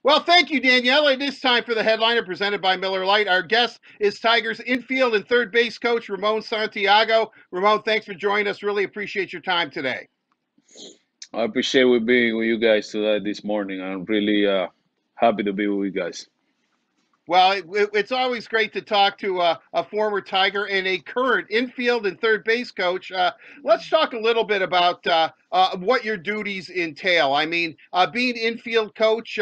Well, thank you, Danielle. It is time for the headliner presented by Miller Lite. Our guest is Tigers infield and third base coach Ramon Santiago. Ramon, thanks for joining us. Really appreciate your time today. I appreciate we being with you guys today this morning. I'm really happy to be with you guys. Well, it's always great to talk to a former Tiger and a current infield and third base coach. Let's talk a little bit about what your duties entail. I mean, being infield coach,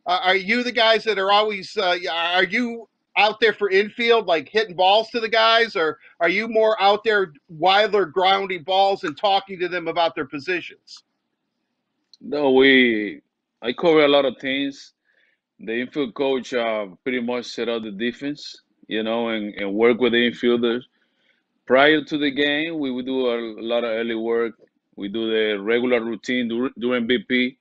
are you the guys that are always, are you out there for infield, like hitting balls to the guys, or are you more out there while they're grounding balls and talking to them about their positions? No, I cover a lot of things. The infield coach pretty much set up the defense, and work with the infielders. Prior to the game, we would do a lot of early work. We do the regular routine during BP.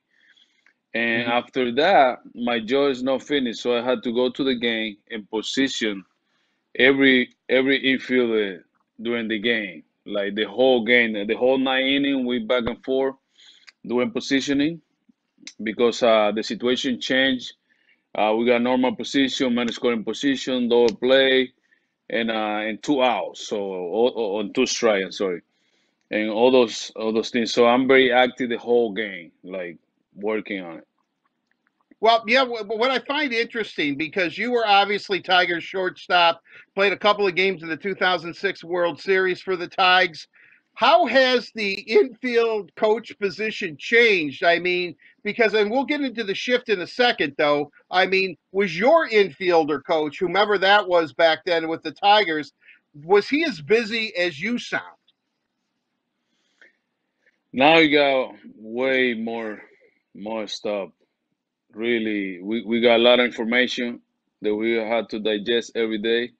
And Mhm. after that, my job is not finished, so I had to go to the game and position every infielder during the game, like the whole game, the whole nine inning, we back and forth doing positioning because the situation changed. We got normal position, man scoring position, double play, and 2 outs, so on two strike. I'm sorry, and all those things. So I'm very active the whole game, like working on it. Well, yeah, what I find interesting because you were obviously Tigers shortstop, played a couple of games in the 2006 World Series for the Tigers. How has the infield coach position changed? I mean, because, and we'll get into the shift in a second, though. I mean, was your infielder coach, whomever that was back then with the Tigers, was he as busy as you sound? Now you got way more stuff. Really, we got a lot of information that we had to digest every day.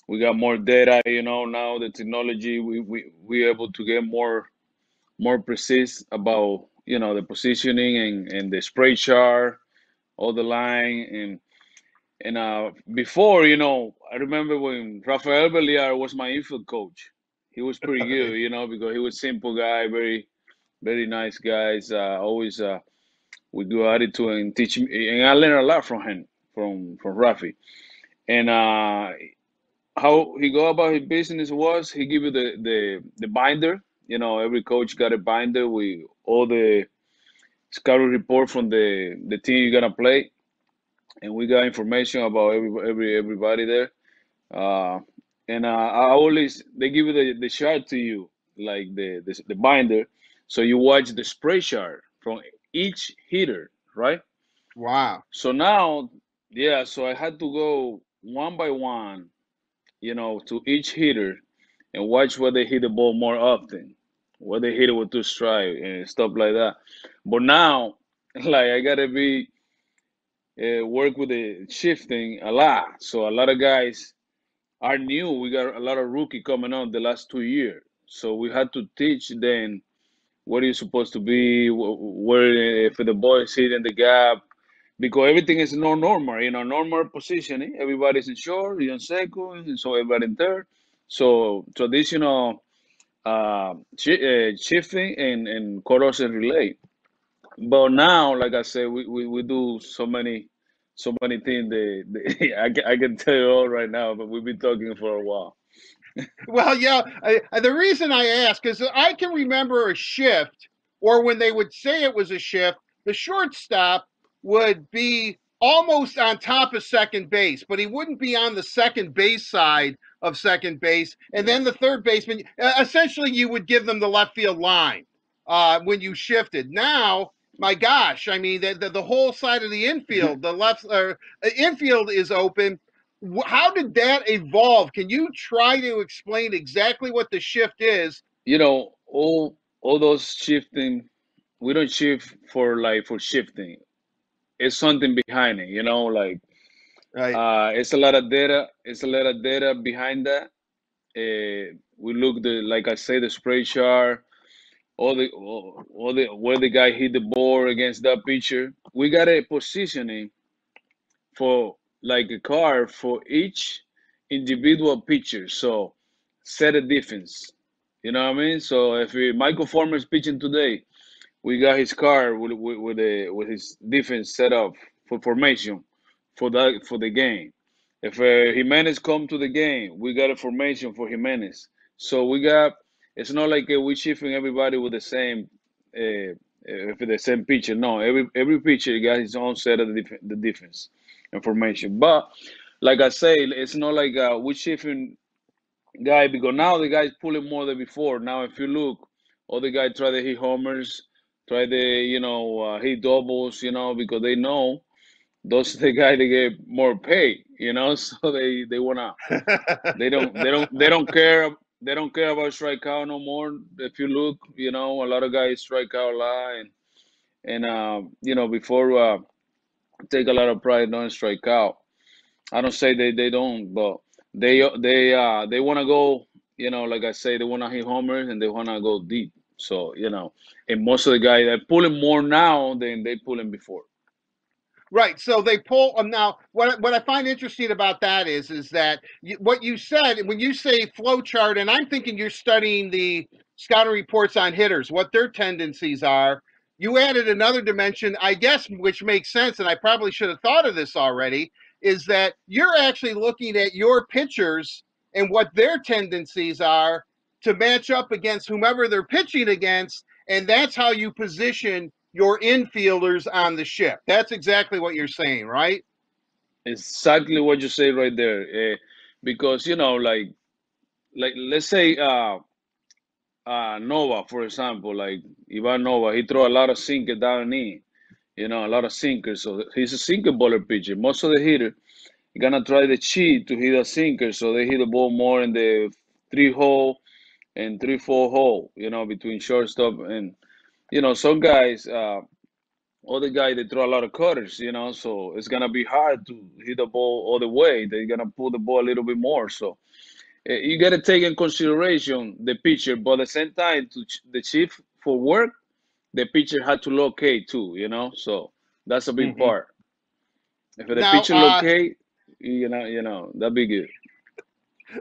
We got more data, now the technology, we able to get more precise about, the positioning and the spray chart, all the line and before, I remember when Rafael Beliar was my infield coach. He was pretty good, because he was simple guy, very nice guys, always with good attitude and teach me, and I learned a lot from him, from Rafi. And how he go about his business was he give you the binder. Every coach got a binder with all the scouting report from the team you're gonna play, and we got information about everybody there. Uh, and I always they give you the chart to you, like the binder, so you watch the spray chart from each hitter, right? Wow. So now, yeah, so I had to go one by one, to each hitter and watch where they hit the ball more often, where they hit it with two strike and stuff like that. But now, like I gotta be work with the shifting a lot. So a lot of guys are new. We got a lot of rookie coming on the last 2 years. So we had to teach them what you're supposed to be, where if the ball is hitting the gap, because everything is not normal, normal positioning. Everybody's in short, you're in second, and so everybody in third. So traditional shifting and chorus and relay. But now, like I said, we do so many things. I can tell you all right now, but we've been talking for a while. Well, yeah. The reason I ask is that I can remember a shift, or when they would say it was a shift, the shortstop would be almost on top of second base, but he wouldn't be on the second base side of second base. And Yeah. then the third baseman, essentially, you would give them the left field line when you shifted. Now, my gosh, I mean, the whole side of the infield, the left infield is open. How did that evolve? Can you try to explain exactly what the shift is? all those shifting, we don't shift for shifting. It's something behind it, like Right. it's a lot of data. It's a lot of data behind that. We look like I say, the spray chart, all the where the guy hit the ball against that pitcher. We got a positioning for like a card for each individual pitcher. So set a defense. You know what I mean? So if Michael Farmer is pitching today, we got his card with his defense set up. for formation for the game. If Jimenez come to the game, we got a formation for Jimenez. So we got. It's not like we shifting everybody with the same. For the same pitcher, no. Every pitcher got his own set of the defense information. But like I say, it's not like we shifting guy because now the guy's pulling more than before. Now if you look, other guy try to hit homers, try to hit doubles, because they know those are the guy they get more pay, so they wanna they don't care about strikeout no more. If you look, a lot of guys strike out a lot and before take a lot of pride don't strike out. I don't say they don't, but they wanna go, like I say, they wanna hit homers and they wanna go deep. So, and most of the guys are pulling more now than they pulling before. Right. So they pull them now. What I find interesting about that is that what you said when you say flow chart, and I'm thinking you're studying the scouting reports on hitters, what their tendencies are. You added another dimension, I guess, which makes sense, and I probably should have thought of this already. Is that you're actually looking at your pitchers and what their tendencies are to match up against whomever they're pitching against, and that's how you position your infielders on the ship. That's exactly what you're saying, right? Exactly what you say right there. Because like let's say Nova, for example, like Ivan Nova, he throw a lot of sinker down in, a lot of sinkers. So he's a sinker baller pitcher. Most of the hitter gonna try to cheat to hit a sinker, so they hit the ball more in the 3 hole and 3-4 hole, between shortstop and some guys. Other guy they throw a lot of cutters, so it's gonna be hard to hit the ball all the way. They're gonna pull the ball a little bit more. So you gotta take in consideration the pitcher, but at the same time, the chief for work, the pitcher had to locate too, So that's a big Mm-hmm. part. If the Now, pitcher locate, that'd be good.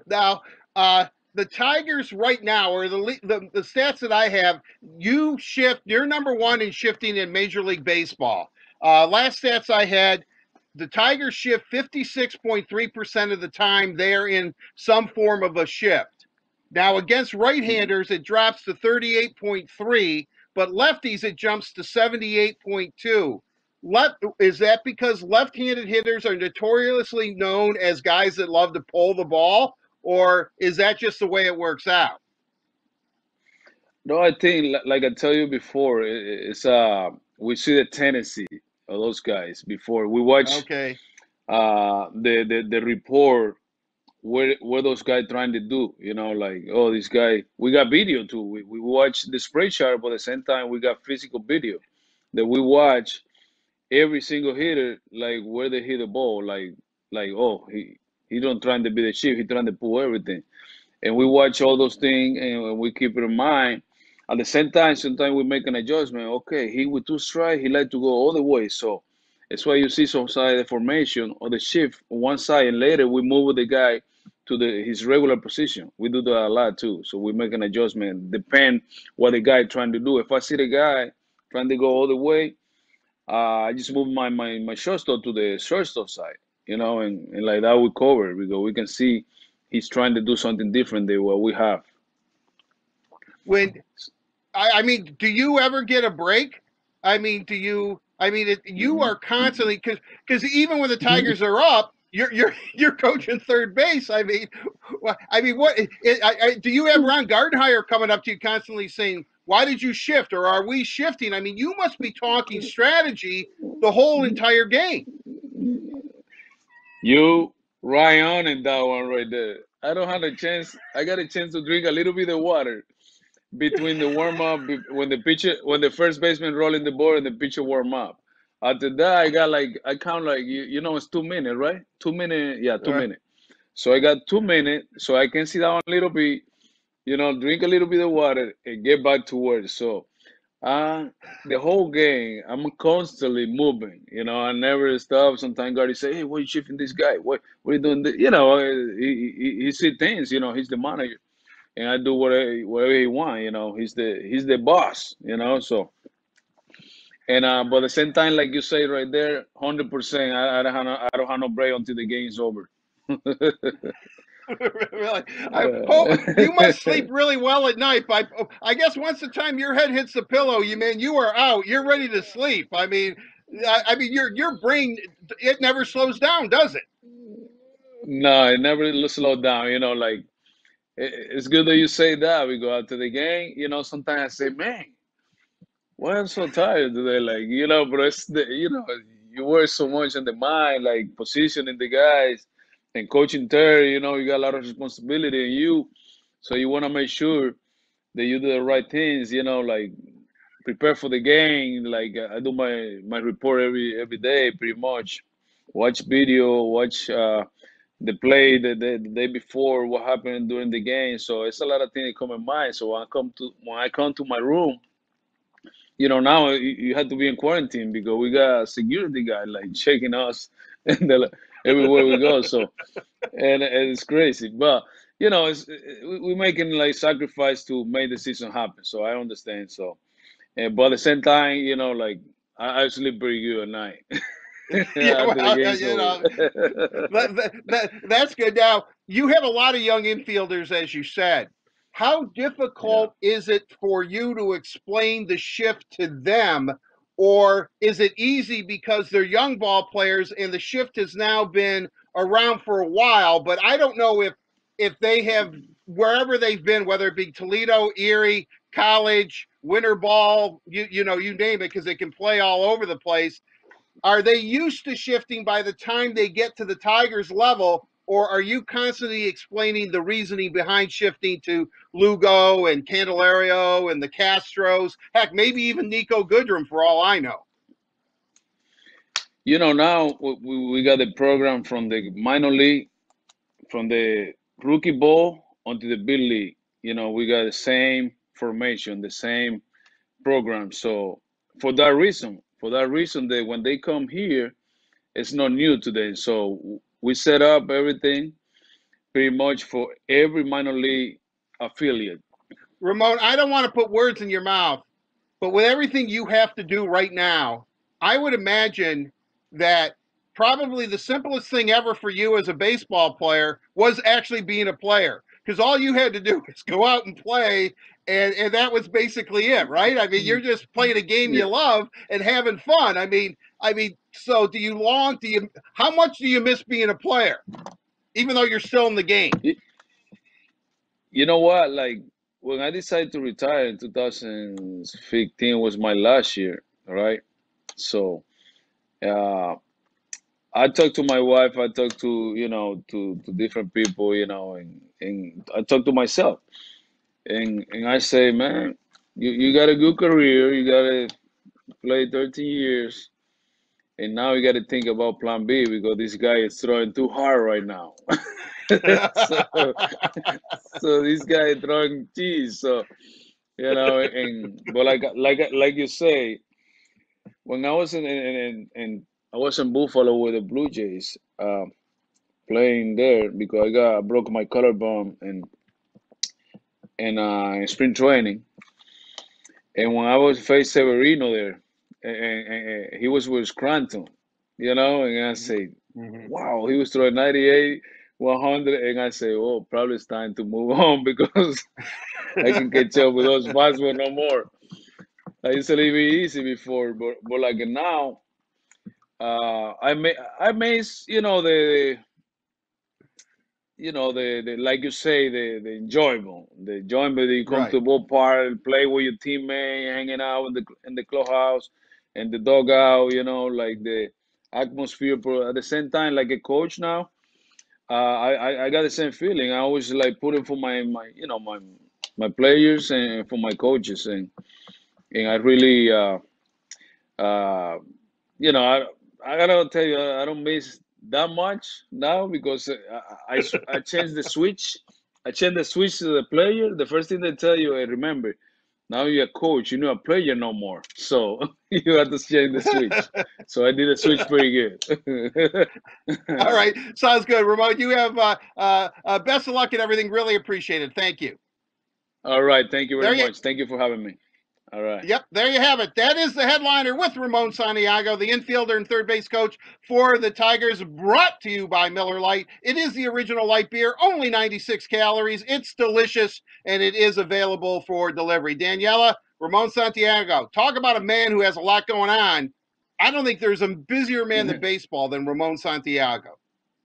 now, the Tigers right now, or the stats that I have, you shift. You're number one in shifting in Major League Baseball. Last stats I had, the Tigers shift 56.3% of the time they're in some form of a shift. Now against right-handers, it drops to 38.3, but lefties it jumps to 78.2. Is that because left-handed hitters are notoriously known as guys that love to pull the ball, or is that just the way it works out? No, I think like I tell you before, it's we see the tendency of those guys before we watch Okay. the report what those guys trying to do, like, oh, this guy, we got video too. We watch the spray chart, but at the same time we got physical video that we watch every single hitter, like where they hit the ball, like oh, he don't trying to be the chief, he trying to pull everything. And we watch all those things and we keep it in mind. At the same time, sometimes we make an adjustment. Okay, he with 2 strikes, he like to go all the way. So that's why you see some side of the formation or the shift on one side, and later we move with the guy to his regular position. We do that a lot too. So we make an adjustment. Depend what the guy trying to do. If I see the guy trying to go all the way, I just move my shortstop to the shortstop side, and like that we cover because we can see he's trying to do something different than what we have. When I mean, do you ever get a break? I mean, do you? I mean, you are constantly because even when the Tigers are up, you're coaching third base. I mean, what? Do you have Ron Gardenhire coming up to you constantly saying, "Why did you shift?" or "Are we shifting?" I mean, you must be talking strategy the whole entire game. You right on in that one right there. I don't have a chance. I got a chance to drink a little bit of water between the warm up when the first baseman rolling the ball and the pitcher warm up. After that, I count like it's 2 minutes, right? 2 minutes, yeah, 2 minutes. So I got 2 minutes, so I can sit down a little bit, drink a little bit of water and get back to work. So uh, the whole game, I'm constantly moving. I never stop. Sometimes Gardy say, "Hey, why you shifting this guy? What are you doing?" He see things. He's the manager, and I do whatever he want. He's the boss. So And but at the same time, like you say right there, 100%. I don't have no break until the game's over. Really, I hope you must sleep Uh, really well at night. But I guess once the time your head hits the pillow, you are out. You're ready to sleep. I mean, your brain, it never slows down, does it? no, it never slow down. You know, like it's good that you say that. We go out to the game. You know, sometimes I say, man, why I'm so tired today? Like, but it's you work so much on the mind, like positioning the guys and coaching Terry. You know, you got a lot of responsibility in you, so you want to make sure that you do the right things. You know, like prepare for the game. Like I do my report every day, pretty much. Watch video, watch the play the day before, what happened during the game. So it's a lot of things that come in mind. So when I come to my room, now you have to be in quarantine because we got a security guy like checking us and everywhere we go. So and it's crazy, but we're making like sacrifice to make the season happen. So I understand. So, but at the same time, like I sleep pretty good at night Yeah, after the well, game's over. that's good. Now, you have a lot of young infielders, as you said. How Yeah. difficult is it for you to explain the shift to them, or is it easy because they're young ball players and the shift has now been around for a while? But I don't know if they have wherever they've been, whether it be Toledo, Erie, college, winter ball, you name it, because they can play all over the place. Are they used to shifting by the time they get to the Tigers level, or are you constantly explaining the reasoning behind shifting to Lugo and Candelario and the Castros? Heck, maybe even Nico Goodrum for all I know. Now we got the program from the minor league, from the rookie ball onto the big league. We got the same formation, the same program. So for that reason, that when they come here, it's not new to them. So we set up everything pretty much for every minor league affiliate. Ramon, I don't want to put words in your mouth, but with everything you have to do right now, I would imagine that probably the simplest thing ever for you as a baseball player was actually being a player. Because all you had to do was go out and play, and that was basically it, right? I mean, you're just playing a game Yeah. you love and having fun. So how much do you miss being a player, even though you're still in the game? You, you know what? Like when I decided to retire in 2015 was my last year, right? So uh, I talked to my wife. I talked to to different people, and I talked to myself, and I say, man, you got a good career. You got to play 13 years, and now you got to think about Plan B because this guy is throwing too hard right now. So so this guy is throwing cheese. So and but like you say, when I was in I was in Buffalo with the Blue Jays. Playing there because I broke my collarbone in spring training. And when I was faced Severino there, and he was with Scranton, and I say, Mhm. wow, he was throwing 98, 100, and I say, oh, probably it's time to move on because I can catch up with those fastballs no more. I used to leave it easy before, but like now, I miss the like you say, the enjoyment that you come Right. to ballpark, play with your teammate, hanging out in the clubhouse and the dugout, like the atmosphere. But at the same time, like a coach now, I got the same feeling. I always like putting for my players and for my coaches, and I really uh, I gotta tell you, I don't miss that much now because I changed the switch. I changed the switch to the player. The first thing they tell you, remember, now you're a coach, you're not a player no more. So you have to change the switch. So I did a switch pretty good. All right, sounds good, Ramon. You have best of luck and everything. Really appreciate it. Thank you. All right, thank you very There you much. Thank you for having me. All right. Yep, there you have it. That is the headliner with Ramon Santiago, the infielder and third base coach for the Tigers, brought to you by Miller Lite. It is the original light beer, only 96 calories. It's delicious, and it is available for delivery. Daniela, Ramon Santiago, talk about a man who has a lot going on. I don't think there's a busier man than baseball than Ramon Santiago.